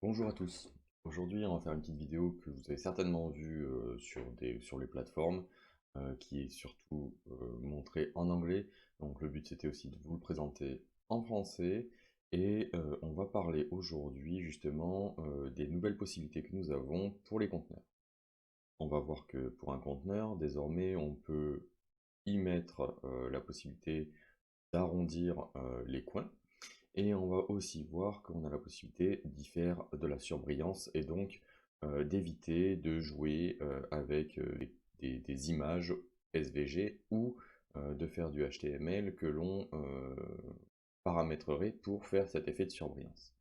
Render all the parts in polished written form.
Bonjour à tous. Aujourd'hui, on va faire une petite vidéo que vous avez certainement vue sur les plateformes, qui est surtout montrée en anglais. Donc le but c'était aussi de vous le présenter en français. Et on va parler aujourd'hui justement des nouvelles possibilités que nous avons pour les conteneurs. On va voir que pour un conteneur, désormais, on peut y mettre la possibilité d'arrondir les coins. Et on va aussi voir qu'on a la possibilité d'y faire de la surbrillance et donc d'éviter de jouer avec des images SVG ou de faire du HTML que l'on paramétrerait pour faire cet effet de surbrillance.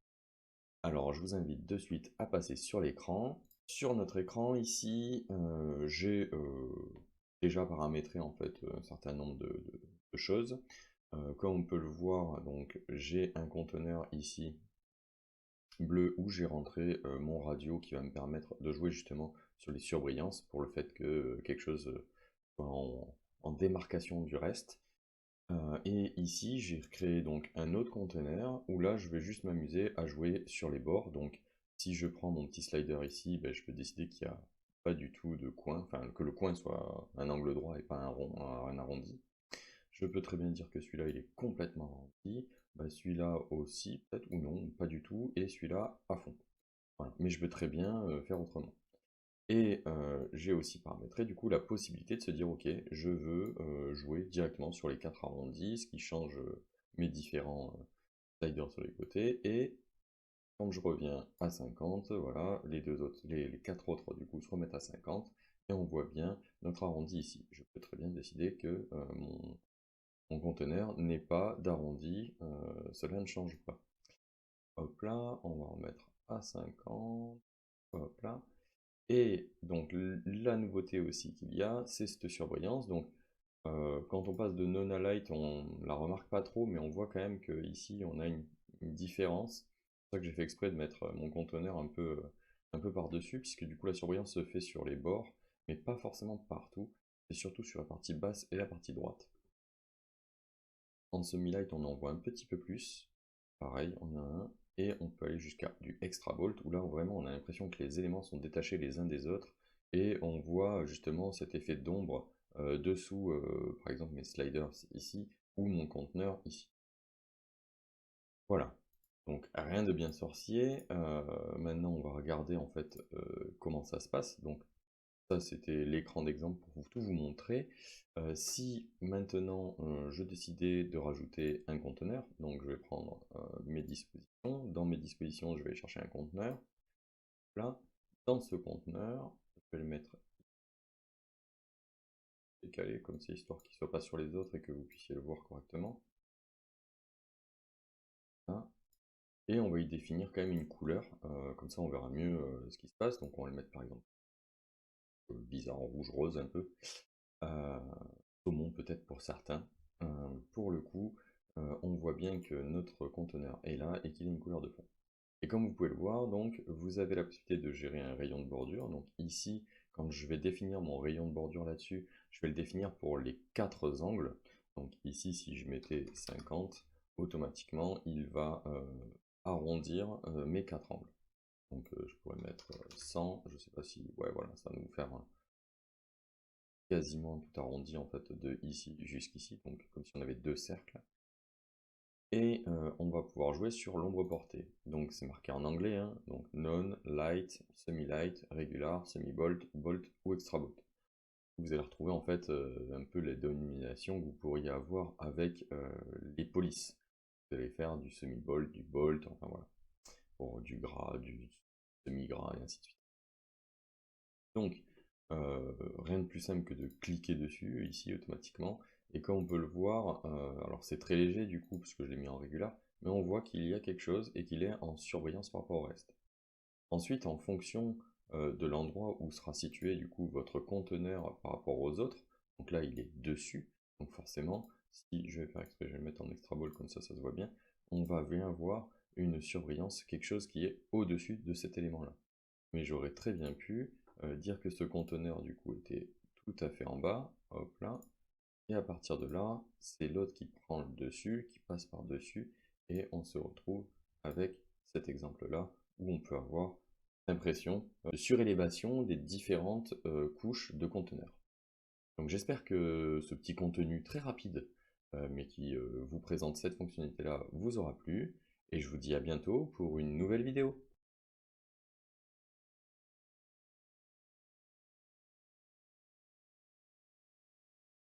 Alors je vous invite de suite à passer sur l'écran. Sur notre écran ici, j'ai déjà paramétré en fait un certain nombre de choses. Comme on peut le voir, donc j'ai un conteneur ici bleu où j'ai rentré mon radio qui va me permettre de jouer justement sur les surbrillances pour le fait que quelque chose soit en démarcation du reste. Et ici j'ai créé donc un autre conteneur où là je vais juste m'amuser à jouer sur les bords. Donc si je prends mon petit slider ici, ben, je peux décider qu'il n'y a pas du tout de coin, enfin que le coin soit un angle droit et pas un rond, un arrondi. Je peux très bien dire que celui-là, il est complètement rempli. Bah, celui-là aussi, peut-être, ou non, pas du tout. Et celui-là, à fond. Voilà. Mais je peux très bien faire autrement. Et j'ai aussi paramétré du coup la possibilité de se dire, ok, je veux jouer directement sur les 4 arrondis, ce qui change mes différents sliders sur les côtés. Et quand je reviens à 50, voilà, les 4 autres du coup se remettent à 50. Et on voit bien notre arrondi ici. Je peux très bien décider que mon conteneur n'est pas d'arrondi, cela ne change pas. Hop là, on va remettre à 50, hop là. Et donc la nouveauté aussi qu'il y a, c'est cette surbrillance. Donc quand on passe de non à light, on la remarque pas trop, mais on voit quand même qu'ici on a une différence. C'est pour ça que j'ai fait exprès de mettre mon conteneur un peu par-dessus, puisque du coup la surbrillance se fait sur les bords, mais pas forcément partout, et surtout sur la partie basse et la partie droite. En semi-light, on en voit un petit peu plus. Pareil, on a un. Et on peut aller jusqu'à du extra bolt, où là, vraiment, on a l'impression que les éléments sont détachés les uns des autres. Et on voit justement cet effet d'ombre dessous, par exemple, mes sliders ici, ou mon conteneur ici. Voilà. Donc, rien de bien sorcier. Maintenant, on va regarder en fait comment ça se passe. Donc, ça, c'était l'écran d'exemple pour tout vous montrer. Si maintenant je décidais de rajouter un conteneur, donc je vais prendre mes dispositions. Dans mes dispositions, je vais chercher un conteneur. Là, dans ce conteneur, je vais le mettre décalé comme c'est histoire qu'il ne soit pas sur les autres et que vous puissiez le voir correctement. Là. Et on va y définir quand même une couleur, comme ça on verra mieux ce qui se passe. Donc on va le mettre par exemple bizarre en rouge-rose un peu. Euh, Saumon peut-être pour certains. Pour le coup, on voit bien que notre conteneur est là et qu'il a une couleur de fond. Et comme vous pouvez le voir, donc, vous avez la possibilité de gérer un rayon de bordure. Donc ici, quand je vais définir mon rayon de bordure là-dessus, je vais le définir pour les 4 angles. Donc ici, si je mettais 50, automatiquement, il va arrondir mes 4 angles. Donc je pourrais mettre 100, je sais pas si, ouais voilà, ça va nous faire quasiment tout arrondi en fait de ici jusqu'ici, donc comme si on avait 2 cercles. Et on va pouvoir jouer sur l'ombre portée. Donc c'est marqué en anglais, hein, donc non, light, semi-light, regular, semi-bolt, bolt ou extra bolt. Vous allez retrouver en fait un peu les dénominations que vous pourriez avoir avec les polices. Vous allez faire du semi-bolt, du bolt, enfin voilà, pour du gras, du semi-gras et ainsi de suite. Donc, rien de plus simple que de cliquer dessus, ici, automatiquement. Et comme on peut le voir, alors c'est très léger du coup, parce que je l'ai mis en régular, mais on voit qu'il y a quelque chose et qu'il est en surbrillance par rapport au reste. Ensuite, en fonction de l'endroit où sera situé du coup votre conteneur par rapport aux autres, donc là il est dessus, donc forcément, si je vais faire exprès, je vais le mettre en extra ball comme ça se voit bien, on va bien voir une surbrillance, quelque chose qui est au-dessus de cet élément-là. Mais j'aurais très bien pu dire que ce conteneur du coup était tout à fait en bas, hop là, et à partir de là, c'est l'autre qui prend le dessus, qui passe par-dessus, et on se retrouve avec cet exemple-là où on peut avoir l'impression de surélévation des différentes couches de conteneurs. Donc j'espère que ce petit contenu très rapide, mais qui vous présente cette fonctionnalité-là, vous aura plu, et je vous dis à bientôt pour une nouvelle vidéo.